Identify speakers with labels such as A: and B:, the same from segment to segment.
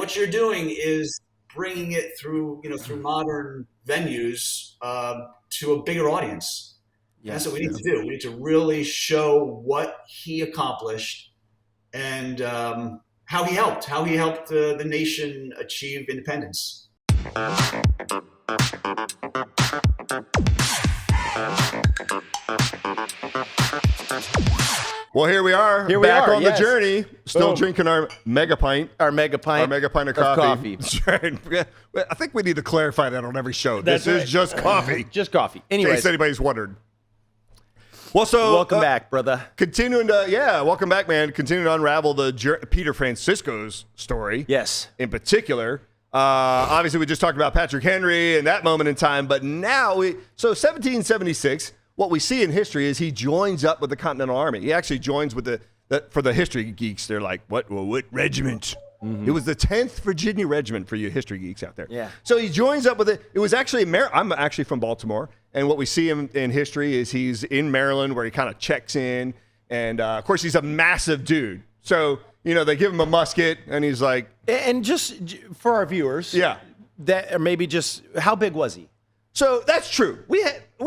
A: what you're doing is bringing it through modern venues to a bigger audience. Yes. That's what we need to do. We need to really show what he accomplished and how he helped the nation achieve independence.
B: Well, here we are, back on the journey, still drinking our mega pint of coffee. That's right. I think we need to clarify that on every show. This is just coffee.
C: Just coffee. Anyways.
B: In case anybody's wondered. Well, so
C: welcome back, brother.
B: Welcome back, man. Continuing to unravel the Peter Francisco's story.
C: Yes.
B: In particular. Obviously, we just talked about Patrick Henry and that moment in time, but now 1776. What we see in history is he joins up with the Continental Army. He actually joins with for the history geeks. They're like, what regiment? Mm-hmm. It was the 10th Virginia Regiment for you history geeks out there.
C: Yeah.
B: So he joins up with it. It was actually I'm actually from Baltimore, and what we see him in history is he's in Maryland where he kind of checks in, and of course he's a massive dude. So they give him a musket, and he's like,
C: and just for our viewers, that or maybe just how big was he?
B: So that's true. We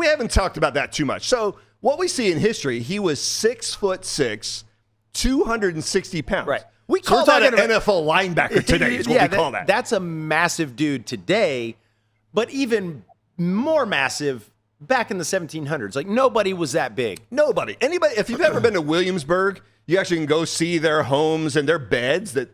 B: haven't talked about that too much. So what we see in history, he was 6'6", 260 pounds.
C: Right.
B: We call that an NFL linebacker today is what we call that.
C: That's a massive dude today, but even more massive back in the 1700s. Like nobody was that big.
B: Nobody. Anybody. If you've ever been to Williamsburg, you actually can go see their homes and their beds that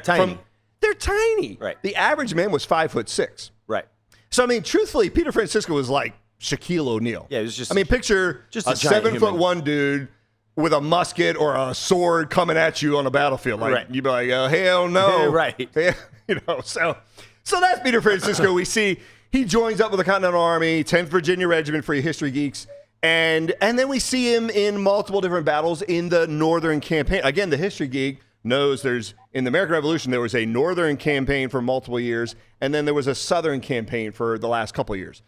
C: tiny.
B: They're tiny.
C: Right.
B: The average man was 5'6".
C: Right.
B: So, I mean, truthfully, Peter Francisco was like Shaquille O'Neal.
C: Yeah, it was just.
B: I mean, picture
C: just
B: a 7'1" dude with a musket or a sword coming at you on a battlefield. Like you'd be like, oh, hell no.
C: Right.
B: So that's Peter Francisco. We see he joins up with the Continental Army, 10th Virginia Regiment for you history geeks. And then we see him in multiple different battles in the Northern Campaign. Again, the history geek knows in the American Revolution, there was a Northern campaign for multiple years, and then there was a Southern campaign for the last couple of years.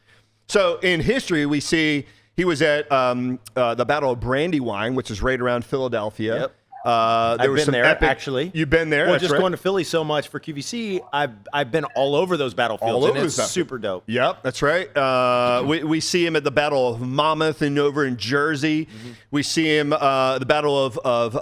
B: So in history, we see he was at the Battle of Brandywine, which is right around Philadelphia.
C: Yep.
B: There was
C: been
B: some
C: there,
B: epic,
C: actually.
B: You've been there.
C: Well, just going to Philly so much for QVC, I've been all over those battlefields, and it's super dope.
B: Yep, that's right. We see him at the Battle of Monmouth over in Jersey. Mm-hmm. We see him the Battle of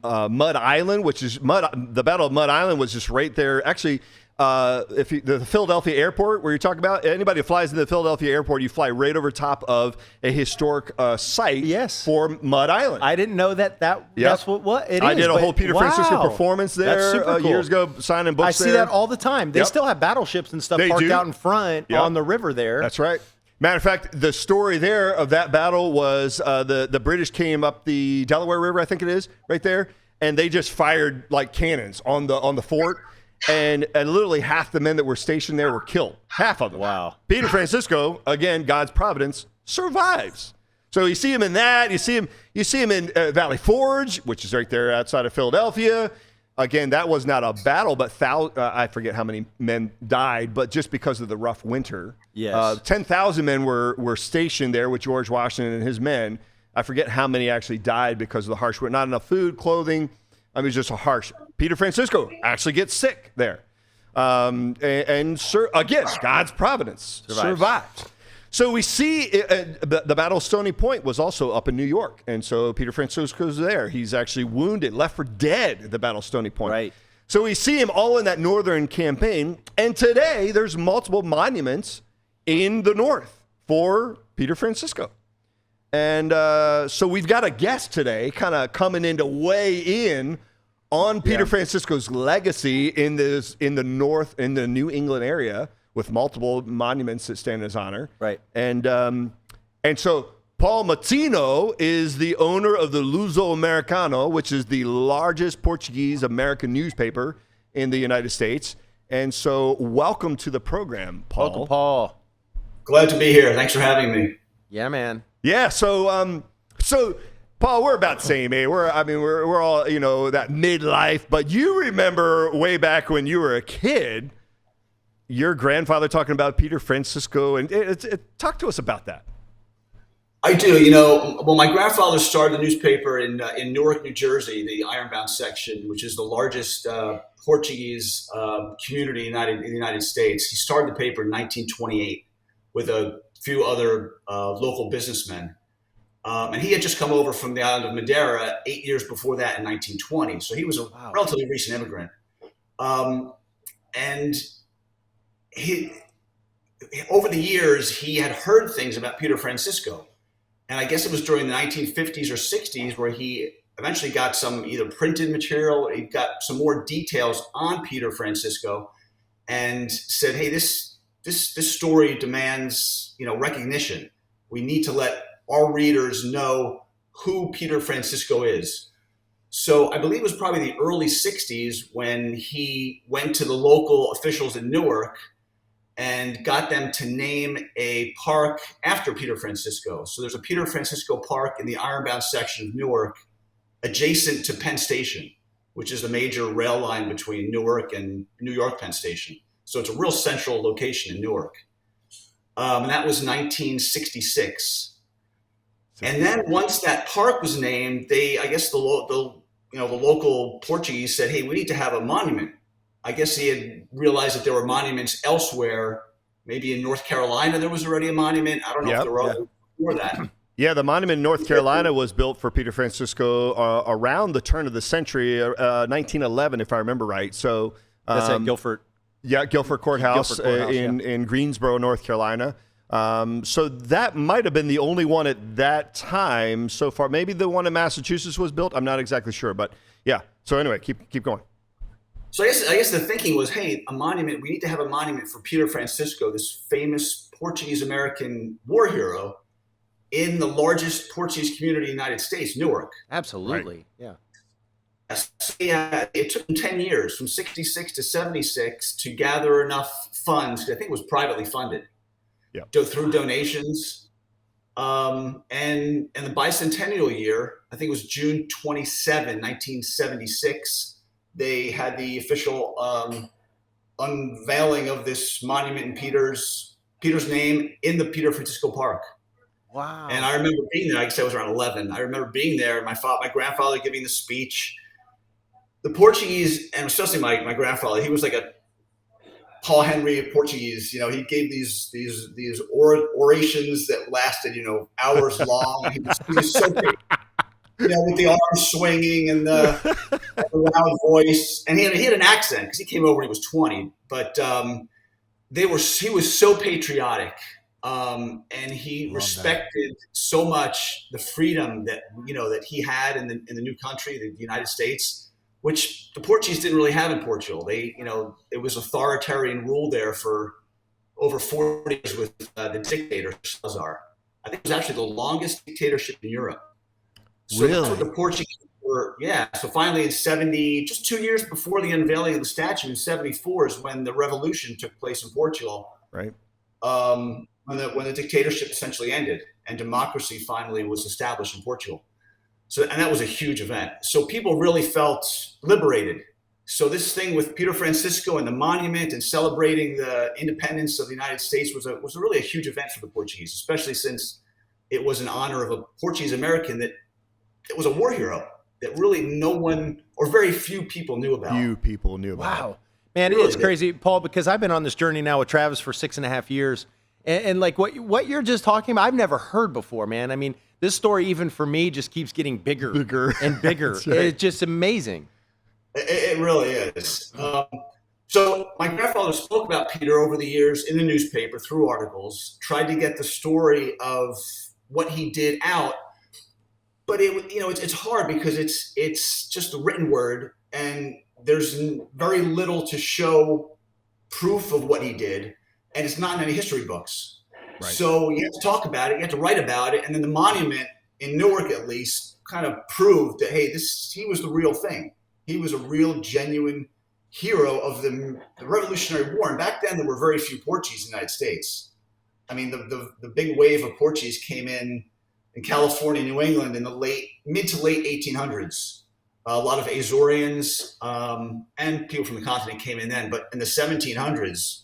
B: Mud Island, the Battle of Mud Island was just right there. Actually, the Philadelphia airport where you're talking about, anybody who flies into the Philadelphia airport, you fly right over top of a historic site for Mud Island.
C: I didn't know that's what it is.
B: I did a whole Peter Francisco performance there
C: cool.
B: years ago, signing books
C: I see that all the time. They still have battleships and stuff parked out in front on the river there.
B: That's right. Matter of fact, the story there of that battle was the British came up the Delaware River, I think it is, right there, and they just fired like cannons on the fort. And literally half the men that were stationed there were killed. Half of them.
C: Wow.
B: Peter Francisco, again, God's providence, survives. So you see him in that. You see him in Valley Forge, which is right there outside of Philadelphia. Again, that was not a battle, but I forget how many men died, but just because of the rough winter.
C: Yes.
B: 10,000 men were stationed there with George Washington and his men. I forget how many actually died because of the harsh winter. Not enough food, clothing. I mean, just a harsh. Peter Francisco actually gets sick there. Again, God's providence survived. So we see the Battle of Stony Point was also up in New York. And so Peter Francisco's there. He's actually wounded, left for dead at the Battle of Stony Point.
C: Right.
B: So we see him all in that Northern campaign. And today there's multiple monuments in the North for Peter Francisco. And so we've got a guest today kind of coming in to weigh in on Peter Francisco's legacy in the North, in the New England area, with multiple monuments that stand in his honor.
C: Right.
B: And so Paul Matinho is the owner of the Luso Americano, which is the largest Portuguese American newspaper in the United States. And so welcome to the program, Paul.
C: Welcome, Paul.
A: Glad to be here. Thanks for having me.
C: Yeah, man.
B: Yeah, so Paul, we're about the same age. We're all, that midlife, but you remember way back when you were a kid, your grandfather talking about Peter Francisco, and talk to us about that.
A: I do. Well, my grandfather started the newspaper in Newark, New Jersey, the Ironbound section, which is the largest Portuguese community in the United States. He started the paper in 1928 with a few other local businessmen. And he had just come over from the island of Madeira 8 years before that in 1920. So he was a relatively recent immigrant. And over the years, he had heard things about Peter Francisco. And I guess it was during the 1950s or 60s where he eventually got some either printed material, or he got some more details on Peter Francisco, and said, "Hey, this story demands, recognition. We need to let our readers know who Peter Francisco is." So I believe it was probably the early 60s when he went to the local officials in Newark and got them to name a park after Peter Francisco. So there's a Peter Francisco Park in the Ironbound section of Newark, adjacent to Penn Station, which is the major rail line between Newark and New York Penn Station. So it's a real central location in Newark. And that was 1966. And then once that park was named, I guess the local Portuguese said, "Hey, we need to have a monument." I guess he had realized that there were monuments elsewhere. Maybe in North Carolina, there was already a monument. I don't know if there were others before that.
B: Yeah, the monument in North Carolina was built for Peter Francisco around the turn of the century, 1911, if I remember right. So
C: that's at Guilford.
B: Yeah, Guilford Courthouse, in Greensboro, North Carolina. So that might have been the only one at that time so far. Maybe the one in Massachusetts was built. I'm not exactly sure, but yeah. So anyway, keep going.
A: So I guess the thinking was, hey, a monument. We need to have a monument for Peter Francisco, this famous Portuguese-American war hero, in the largest Portuguese community in the United States, Newark.
C: Absolutely, right.
A: Yeah. It took them 10 years, from 66 to 76, to gather enough funds. I think it was privately funded, through donations. And the bicentennial year, I think it was June 27, 1976. They had the official unveiling of this monument in Peter's name in the Peter Francisco Park.
C: Wow!
A: And I remember being there. I guess I was around 11. I remember being there. My grandfather giving the speech. The Portuguese, and especially my grandfather, he was like a Paul Henry of Portuguese. He gave these orations that lasted hours long. He was so big. With the arms swinging and the loud voice, and he had an accent because he came over when he was 20. But he was so patriotic, and he respected so much the freedom that that he had in the new country, the United States, which the Portuguese didn't really have in Portugal. It was authoritarian rule there for over 40 years with the dictator Salazar. I think it was actually the longest dictatorship in Europe. So
B: really?
A: That's what the Portuguese were. Yeah. So finally in 70, just 2 years before the unveiling of the statue in 74 is when the revolution took place in Portugal.
B: Right.
A: When the dictatorship essentially ended and democracy finally was established in Portugal. And that was a huge event. So people really felt liberated. So this thing with Peter Francisco and the monument and celebrating the independence of the United States was really a huge event for the Portuguese, especially since it was in honor of a Portuguese American that was a war hero that really no one or very few people knew about.
C: Wow. Man, it's crazy, Paul, because I've been on this journey now with Travis for 6.5 years. And like what you're just talking about, I've never heard before, man. I mean, this story, even for me, just keeps getting bigger and bigger. Right. It's just amazing.
A: It really is. So my grandfather spoke about Peter over the years in the newspaper through articles, tried to get the story of what he did out. But it's hard because it's just a written word, and there's very little to show proof of what he did, and it's not in any history books. Right. So you have to talk about it, you have to write about it, and then the monument in Newark, at least, kind of proved that he was the real thing. He was a real, genuine hero of the Revolutionary War. And back then, there were very few Portuguese in the United States. I mean, the big wave of Portuguese came in California, New England in the mid to late 1800s. A lot of Azorians and people from the continent came in then. But in the 1700s,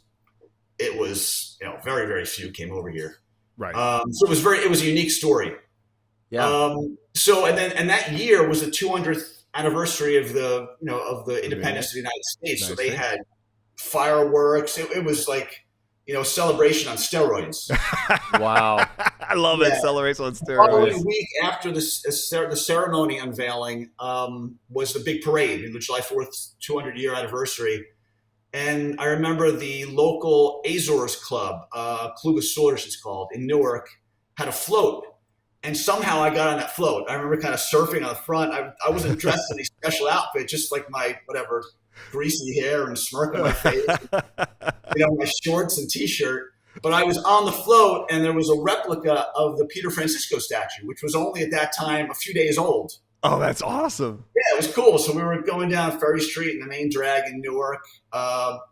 A: it was very, very few came over here.
B: Right.
A: So it was a unique story.
C: Yeah.
A: And that year was the 200th anniversary of the independence of the United States. So they had fireworks. It was like, celebration on steroids.
C: Wow.
B: I love it. Celebration on
A: The
B: steroids.
A: following week after the ceremony unveiling was the big parade, the July 4th 200-year anniversary. And I remember the local Azores club, Club Azores it's called, in Newark, had a float. And somehow I got on that float. I remember kind of surfing on the front. I wasn't dressed in a special outfit, just like my greasy hair and smirk on my face, my shorts and T-shirt. But I was on the float, and there was a replica of the Peter Francisco statue, which was only at that time a few days old.
B: Oh, that's awesome.
A: Yeah, it was cool. So we were going down Ferry Street in the main drag in Newark,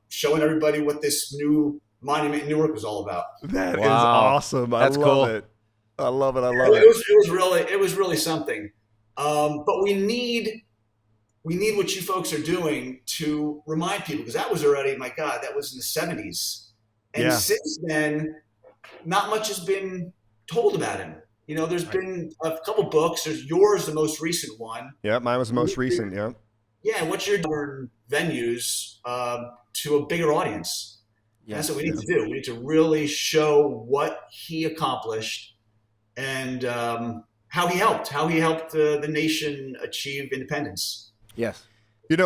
A: showing everybody what this new monument in Newark was all about.
B: That is awesome.
C: That's cool.
B: It. I love it.
A: It was really something. But we need what you folks are doing to remind people, because that was already, my God, that was in the 70s. And since then, not much has been told about him. There's been a couple books. There's yours, the most recent one.
B: Yeah, mine was the most recent. Yeah.
A: Yeah, and what's your venues to a bigger audience? That's what we need to do. We need to really show what he accomplished and how he helped the nation achieve independence.
C: Yes.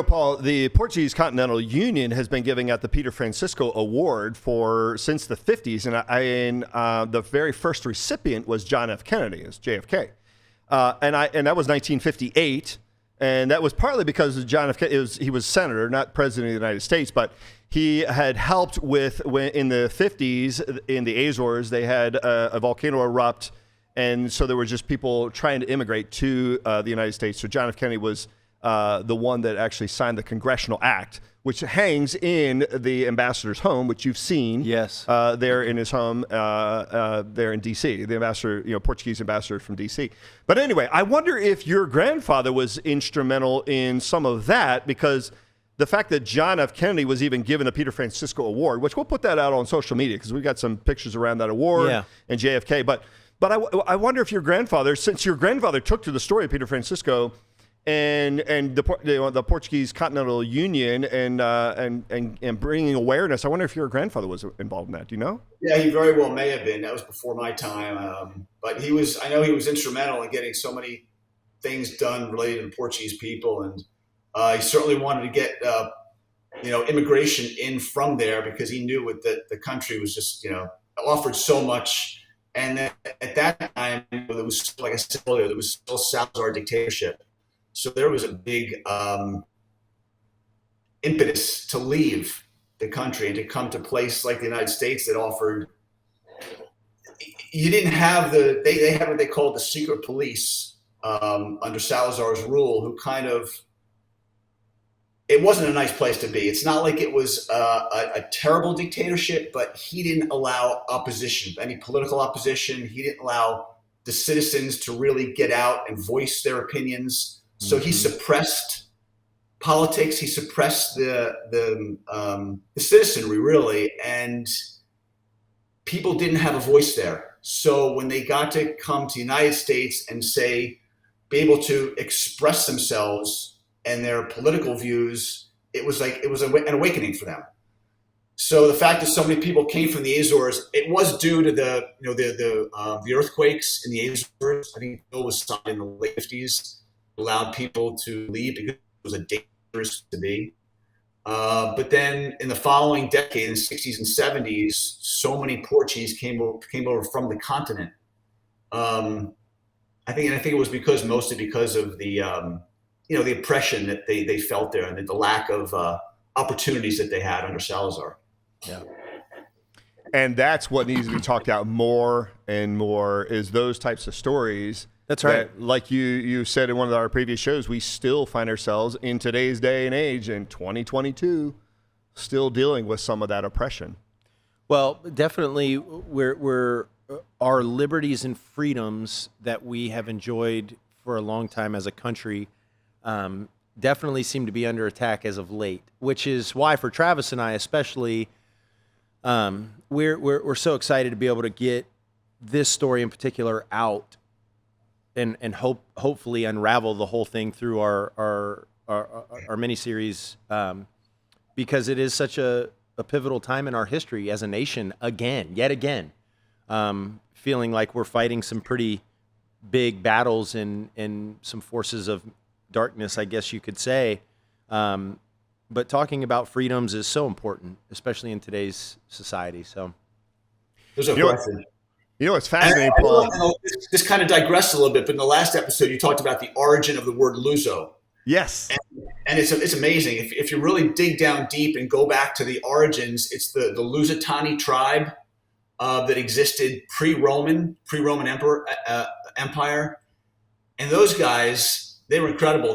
B: Paul, the Portuguese Continental Union has been giving out the Peter Francisco Award since the 50s, and the very first recipient was John F. Kennedy, as JFK, and that was 1958, and that was partly because John F. Kennedy he was senator, not president of the United States, but he had helped in the 50s in the Azores. They had a volcano erupt, and so there were just people trying to immigrate to the United States. So John F. Kennedy was the one that actually signed the Congressional Act, which hangs in the ambassador's home, which you've seen.
C: Yes.
B: There in his home, there in D.C., the ambassador, Portuguese ambassador from D.C. But anyway, I wonder if your grandfather was instrumental in some of that, because the fact that John F. Kennedy was even given the Peter Francisco Award, which we'll put that out on social media because we've got some pictures around that award and JFK. But I wonder if your grandfather, since your grandfather took to the story of Peter Francisco and the Portuguese Continental Union and bringing awareness, I wonder if your grandfather was involved in that. Do you know?
A: Yeah, he very well may have been. That was before my time. But I know he was instrumental in getting so many things done related to the Portuguese people, and he certainly wanted to get immigration in from there, because he knew the country was just offered so much. And then at that time, there was, like I said earlier, there was still Salazar dictatorship. So there was a big impetus to leave the country and to come to a place like the United States that offered. You didn't have they had what they called the secret police under Salazar's rule, who kind of, it wasn't a nice place to be. It's not like it was a terrible dictatorship, but he didn't allow opposition, any political opposition. He didn't allow the citizens to really get out and voice their opinions. So he suppressed politics. He suppressed the citizenry, really, and people didn't have a voice there. So when they got to come to the United States and be able to express themselves and their political views, it was an awakening for them. So the fact that so many people came from the Azores, it was due to the earthquakes in the Azores. I think the bill was signed in the late 50s. Allowed people to leave because it was a dangerous to be. But then in the following decade, in the 60s and 70s, so many Portuguese came over from the continent. I think it was mostly because of the the oppression that they felt there, and the lack of opportunities that they had under Salazar.
C: Yeah.
B: And that's what needs to be talked out more and more, is those types of stories.
C: That's right.
B: That, like you said in one of our previous shows, we still find ourselves in today's day and age, in 2022, still dealing with some of that oppression. Well,
C: definitely, we're our liberties and freedoms that we have enjoyed for a long time as a country definitely seem to be under attack as of late, which is why for Travis and I especially, we're so excited to be able to get this story in particular out and hopefully unravel the whole thing through our miniseries, because it is such a pivotal time in our history as a nation yet again, feeling like we're fighting some pretty big battles in some forces of darkness, I guess you could say. But talking about freedoms is so important, especially in today's society. So
A: there's a question.
B: It's fascinating, Paul.
A: This kind of digressed a little bit, but in the last episode, you talked about the origin of the word Luso.
B: Yes.
A: And it's amazing. If you really dig down deep and go back to the origins, it's the Lusitani tribe that existed pre-Roman Empire. And those guys, they were incredible.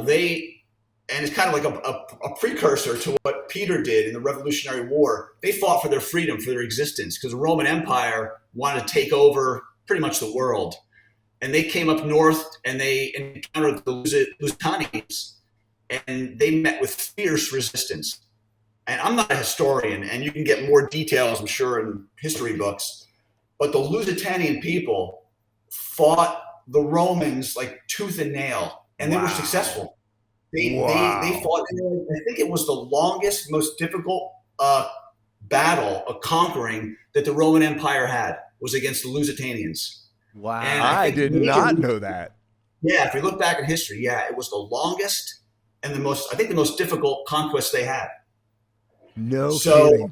A: And it's kind of like a precursor to what Peter did in the Revolutionary War. They fought for their freedom, for their existence, because the Roman Empire wanted to take over pretty much the world. And they came up north and they encountered the Lusitanis, and they met with fierce resistance. And I'm not a historian, and you can get more details, I'm sure, in history books. But the Lusitanian people fought the Romans like tooth and nail, and they were successful. They fought. I think it was the longest, most difficult battle of conquering that the Roman Empire had was against the Lusitanians.
B: Wow. And I did not know that.
A: Yeah, if we look back in history, it was the longest and the most difficult conquest they had.
B: No
A: kidding.
B: So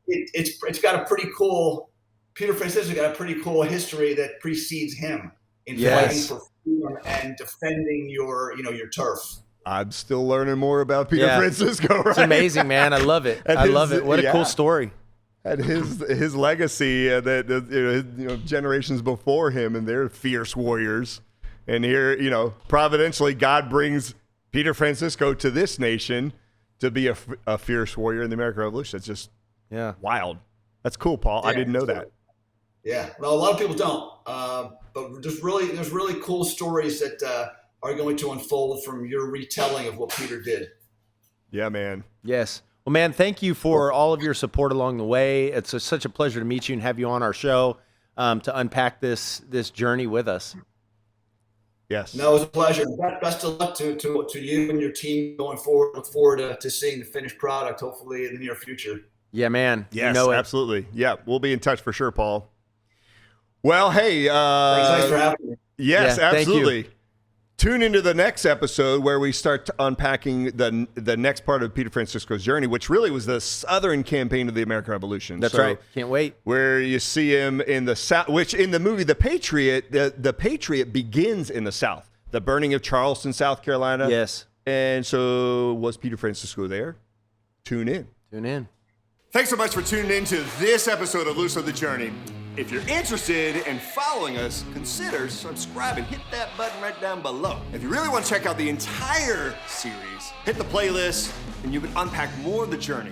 A: it's got a pretty cool, Peter Francisco got a pretty cool history that precedes him in fighting for freedom and defending your turf.
B: I'm still learning more about Peter Francisco. Right?
C: It's amazing, man. I love it. I love it. What a cool story.
B: And his legacy that generations before him, and they're fierce warriors. And here, providentially, God brings Peter Francisco to this nation to be a fierce warrior in the American Revolution. It's just wild. That's cool, Paul. I didn't know that.
A: Yeah, well, a lot of people don't. But there's really cool stories that are going to unfold from your retelling of what Peter did.
B: Yeah, man.
C: Yes. Well, man, thank you for all of your support along the way. It's such a pleasure to meet you and have you on our show to unpack this journey with us.
B: Yes.
A: No, it was a pleasure. Best of luck to you and your team going forward. Look forward to seeing the finished product, hopefully in the near future.
C: Yeah, man.
B: Yes, absolutely. Yeah, we'll be in touch for sure, Paul. Well, hey.
A: Thanks for having me.
B: Yes, absolutely. Tune into the next episode where we start unpacking the next part of Peter Francisco's journey, which really was the Southern campaign of the American Revolution.
C: That's right. Can't wait.
B: Where you see him in the South, which in the movie The Patriot, the Patriot begins in the South. The burning of Charleston, South Carolina.
C: Yes.
B: And so was Peter Francisco there? Tune in. Thanks so much for tuning in to this episode of Luso the Journey. If you're interested in following us, consider subscribing. Hit that button right down below. If you really want to check out the entire series, hit the playlist and you can unpack more of the journey.